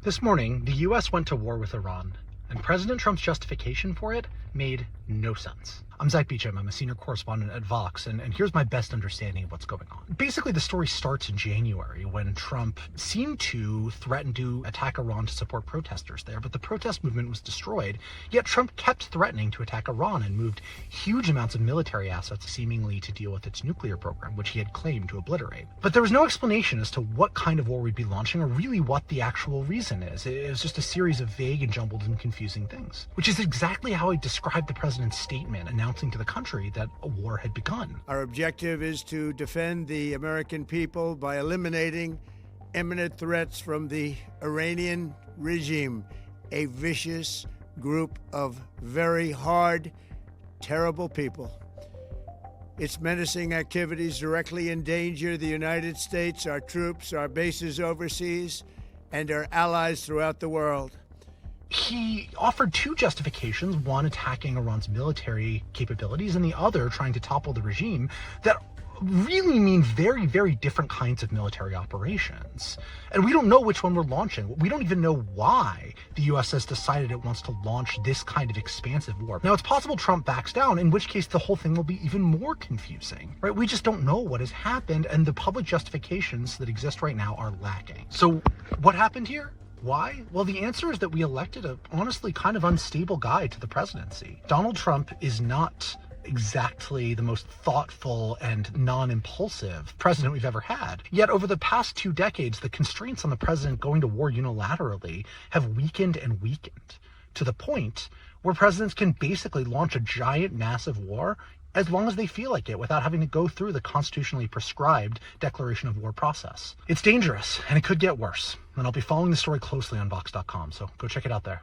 This morning, the US went to war with Iran, and President Trump's justification for it made no sense. I'm Zack. I'm a senior correspondent at Vox, and here's my best understanding of what's going on. Basically, the story starts in January when Trump seemed to threaten to attack Iran to support protesters there, but the protest movement was destroyed. Yet Trump kept threatening to attack Iran and moved huge amounts of military assets seemingly to deal with its nuclear program, which he had claimed to obliterate. But there was no explanation as to what kind of war we'd be launching or really what the actual reason is. It was just a series of vague and jumbled and confusing things, which is exactly how I described the president's statement announcing to the country that a war had begun. Our objective is to defend the American people by eliminating imminent threats from the Iranian regime, a vicious group of very hard, terrible people. Its menacing activities directly endanger the United States, our troops, our bases overseas, and our allies throughout the world. He offered two justifications, one attacking Iran's military capabilities and the other trying to topple the regime, that really mean very, very different kinds of military operations. And we don't know which one we're launching. We don't even know why the US has decided it wants to launch this kind of expansive war. Now, it's possible Trump backs down, in which case the whole thing will be even more confusing, right? We just don't know what has happened, and the public justifications that exist right now are lacking. So what happened here? Why? Well, the answer is that we elected a honestly kind of unstable guy to the presidency. Donald Trump is not exactly the most thoughtful and non-impulsive president we've ever had. Yet over the past 2 decades, the constraints on the president going to war unilaterally have weakened and weakened to the point where presidents can basically launch a giant, massive war as long as they feel like it without having to go through the constitutionally prescribed declaration of war process. It's dangerous, and it could get worse. And I'll be following the story closely on Vox.com, so go check it out there.